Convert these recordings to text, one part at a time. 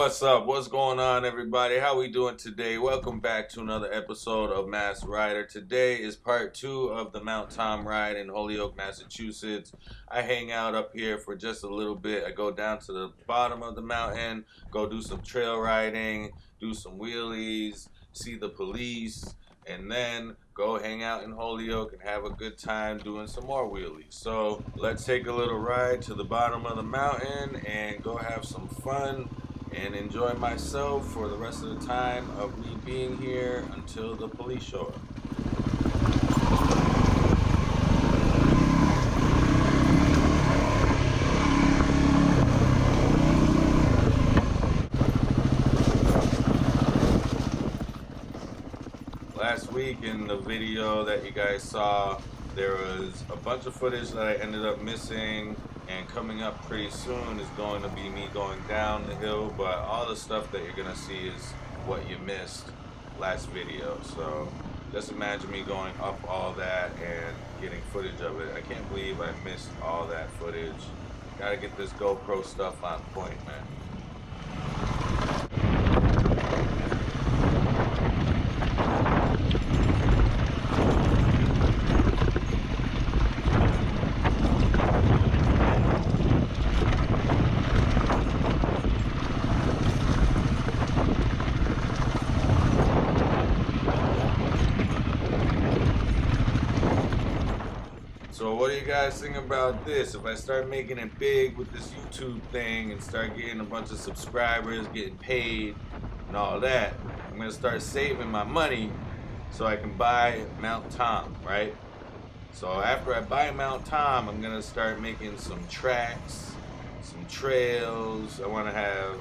What's up? What's going on, everybody? How we doing today? Welcome back to another episode of Mass Rider. Today is part 2 of the Mt Tom ride in Holyoke, Massachusetts. I hang out up here for just a little bit. I go down to the bottom of the mountain, go do some trail riding, do some wheelies, see the police, and then go hang out in Holyoke and have a good time doing some more wheelies. So let's take a little ride to the bottom of the mountain and go have some fun and enjoy myself for the rest of the time of me being here until the police show up. Last week in the video that you guys saw, there was a bunch of footage that I ended up missing, and coming up pretty soon is going to be me going down the hill, but all the stuff that you're gonna see is what you missed last video. So just imagine me going up all that and getting footage of it. I can't believe I missed all that footage. Gotta get this GoPro stuff on point, man. So what do you guys think about this? If I start making it big with this YouTube thing and start getting a bunch of subscribers, getting paid and all that, I'm gonna start saving my money so I can buy Mt Tom, right? So after I buy Mt Tom, I'm gonna start making some tracks, some trails. I wanna have,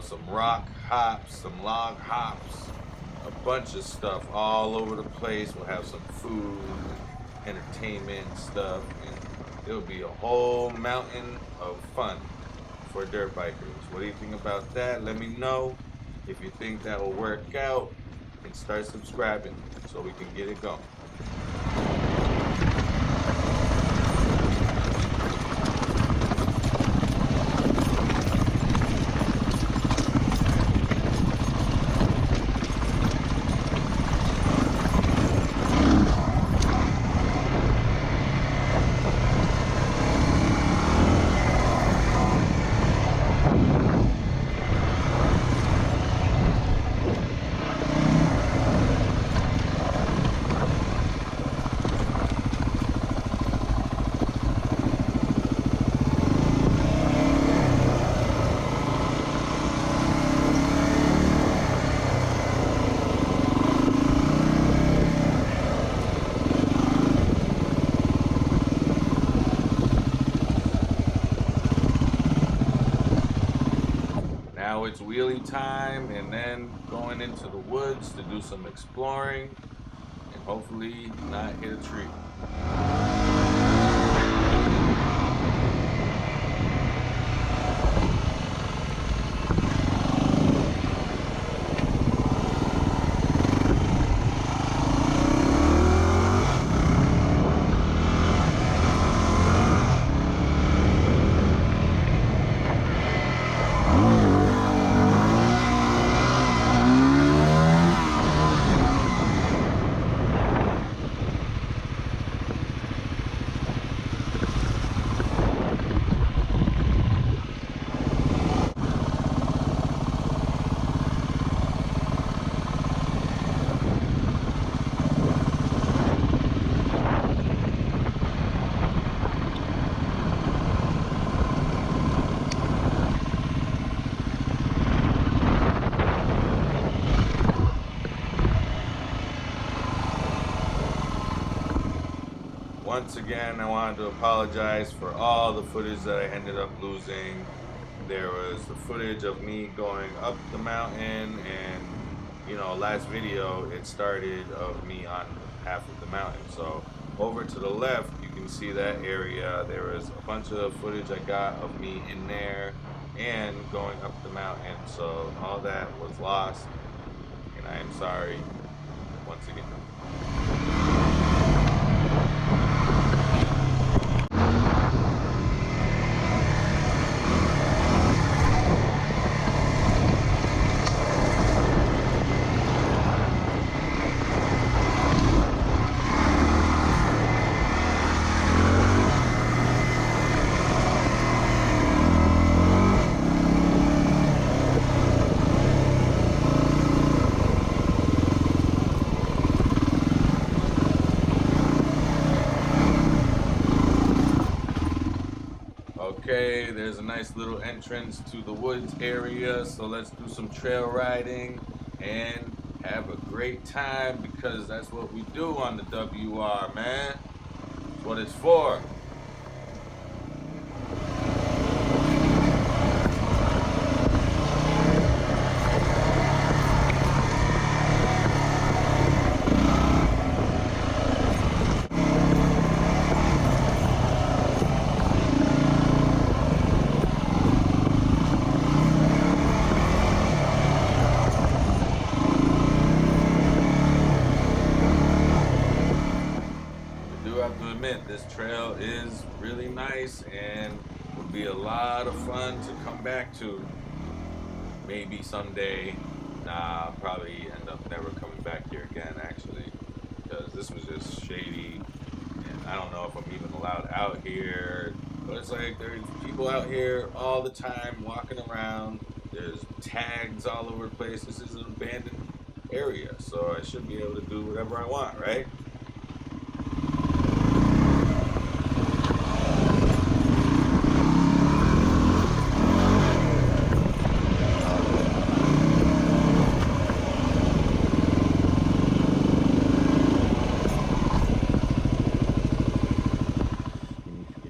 some rock hops, some log hops, a bunch of stuff all over the place. We'll have some food, entertainment stuff, and it'll be a whole mountain of fun for dirt bikers. What do you think about that? Let me know. If you think that will work out, and start subscribing so we can get it going. Now it's wheelie time, and then going into the woods to do some exploring and hopefully not hit a tree. Once again, I wanted to apologize for all the footage that I ended up losing. There was the footage of me going up the mountain, and last video it started of me on half of the mountain. So over to the left, you can see that area. There was a bunch of footage I got of me in there and going up the mountain. So all that was lost, and I am sorry once again. there's a nice little entrance to the woods area, so let's do some trail riding and have a great time because that's what we do on the WR, man. That's what it's for. Have to admit, this trail is really nice and would be a lot of fun to come back to. Maybe someday. Nah, I'll probably end up never coming back here again, actually, because this was just shady, and I don't know if I'm even allowed out here. But it's like there's people out here all the time walking around. There's tags all over the place. This is an abandoned area, so I should be able to do whatever I want, right?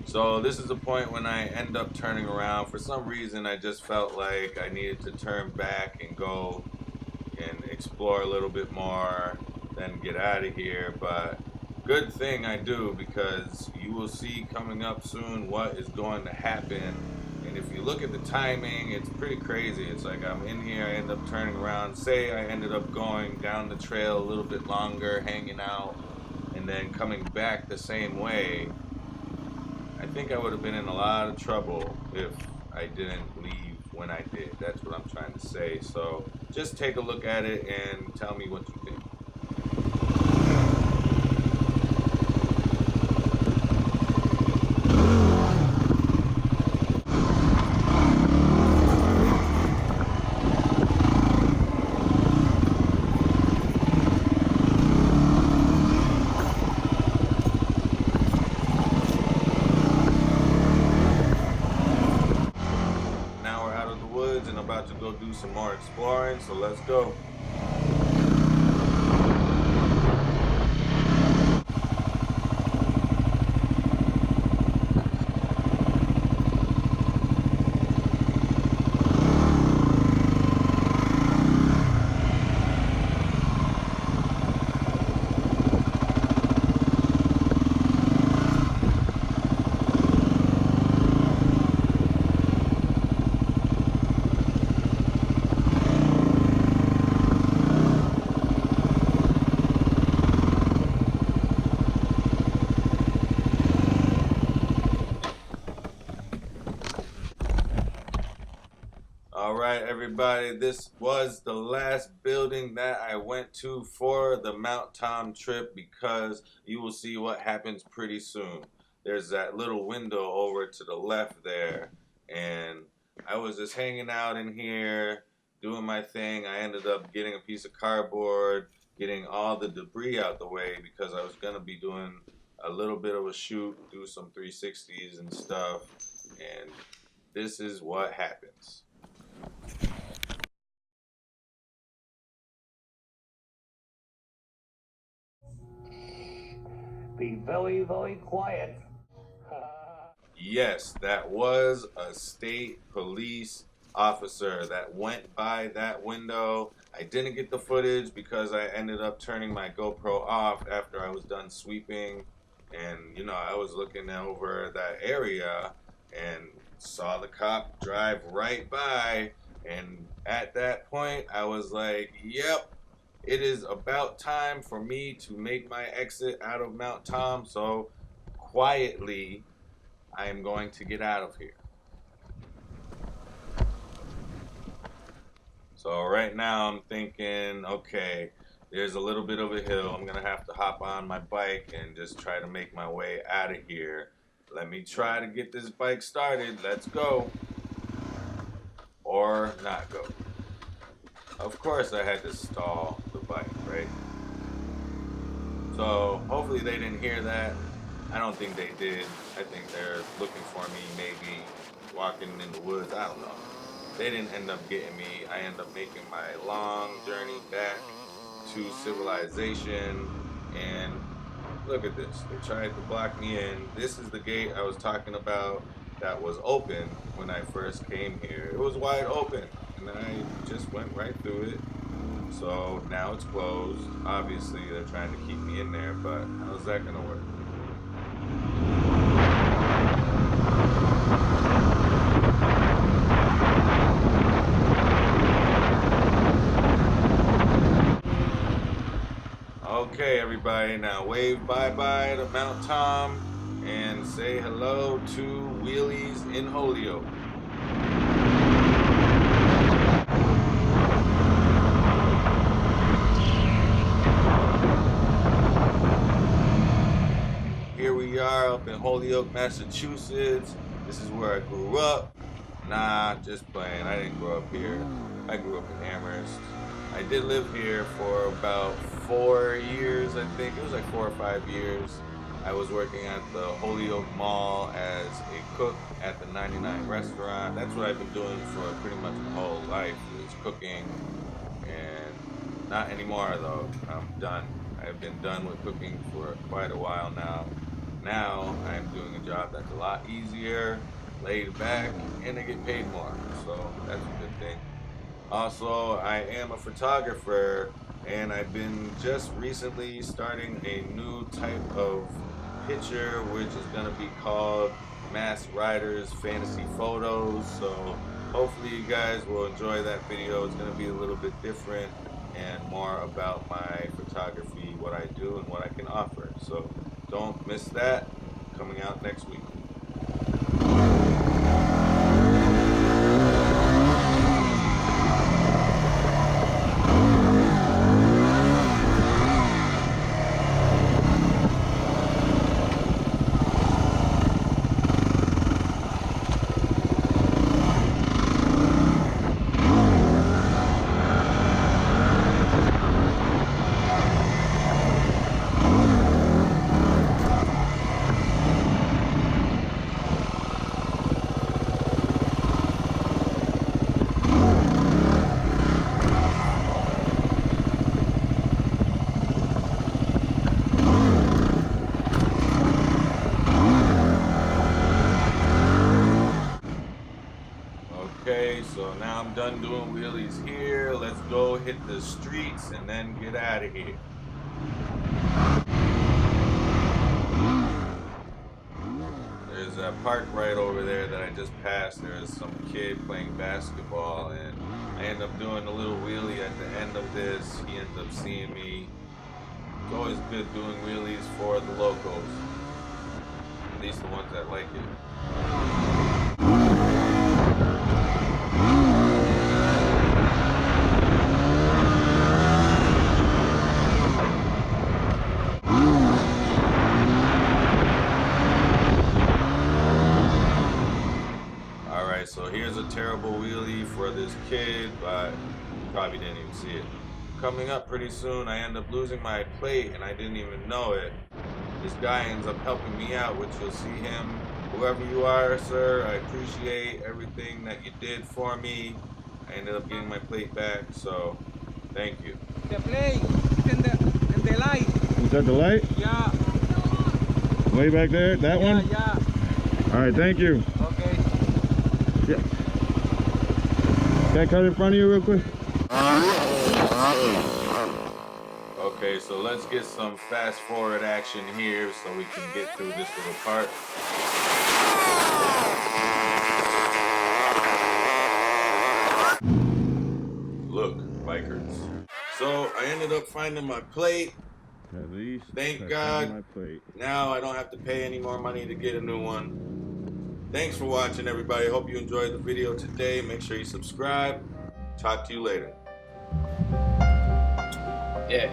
So this is the point when I end up turning around. For some reason, I just felt like I needed to turn back and go and explore a little bit more, then get out of here. But good thing I do, because you will see coming up soon what is going to happen. And if you look at the timing, it's pretty crazy. It's like I'm in here, I end up turning around. Say I ended up going down the trail a little bit longer, hanging out, and then coming back the same way. I think I would have been in a lot of trouble if I didn't leave when I did. That's what I'm trying to say. So just take a look at it and tell me what you think. And about to go do some more exploring, so let's go. All right, everybody, this was the last building that I went to for the Mt Tom trip, because you will see what happens pretty soon. There's that little window over to the left there, and I was just hanging out in here, doing my thing. I ended up getting a piece of cardboard, getting all the debris out the way, because I was going to be doing a little bit of a shoot, do some 360s and stuff, and this is what happens. Be very, very quiet. Yes, that was a state police officer that went by that window. I didn't get the footage because I ended up turning my GoPro off after I was done sweeping. And, you know, I was looking over that area and saw the cop drive right by. And at that point, I was like, yep, it is about time for me to make my exit out of Mt Tom. So quietly, I am going to get out of here. So right now I'm thinking, okay, there's a little bit of a hill. I'm gonna have to hop on my bike and just try to make my way out of here. Let me try to get this bike started. Let's go. Or not go. Of course I had to stall the bike, right? So hopefully they didn't hear that. I don't think they did. I think they're looking for me maybe. walking in the woods. I don't know. They didn't end up getting me. I ended up making my long journey back to civilization. And look at this. They tried to block me in. This is the gate I was talking about that was open when I first came here. It was wide open, and I just went right through it. So now it's closed. Obviously, they're trying to keep me in there, but how's that gonna work? Okay, everybody, now wave bye-bye to Mount Tom and say hello to Wheelies in Holyoke. Here we are up in Holyoke, Massachusetts. This is where I grew up. Nah, just playing. I didn't grow up here. I grew up in Amherst. I did live here for about 4 years, I think. It was like 4 or 5 years. I was working at the Holyoke Mall as a cook at the 99 restaurant. That's what I've been doing for pretty much my whole life, is cooking. And not anymore though. I'm done. I've been done with cooking for quite a while now. Now I'm doing a job that's a lot easier, laid back, and I get paid more. So that's a good thing. Also, I am a photographer, and I've been just recently starting a new type of picture, which is going to be called Mass Riders Fantasy Photos. So hopefully you guys will enjoy that video. It's going to be a little bit different and more about my photography, what I do, and what I can offer. So don't miss that. Coming out next week. Okay, so now I'm done doing wheelies here. Let's go hit the streets and then get out of here. There's a park right over there that I just passed. There's some kid playing basketball, and I end up doing a little wheelie at the end of this. He ends up seeing me. It's always good doing wheelies for the locals, at least the ones that like it. So here's a terrible wheelie for this kid, but you probably didn't even see it. Coming up pretty soon, I end up losing my plate and I didn't even know it. This guy ends up helping me out, which you'll see him. Whoever you are, sir, I appreciate everything that you did for me. I ended up getting my plate back, so thank you. The plate is in the light. Is that the light? Yeah. Way back there? That one? Yeah. All right, thank you. Okay. Yeah. Can I cut in front of you real quick? Okay, so let's get some fast forward action here so we can get through this little part. Look, bikers. So I ended up finding my plate. At least. Thank God. My plate. Now I don't have to pay any more money to get a new one. Thanks for watching, everybody. Hope you enjoyed the video today. Make sure you subscribe. Talk to you later. Yeah.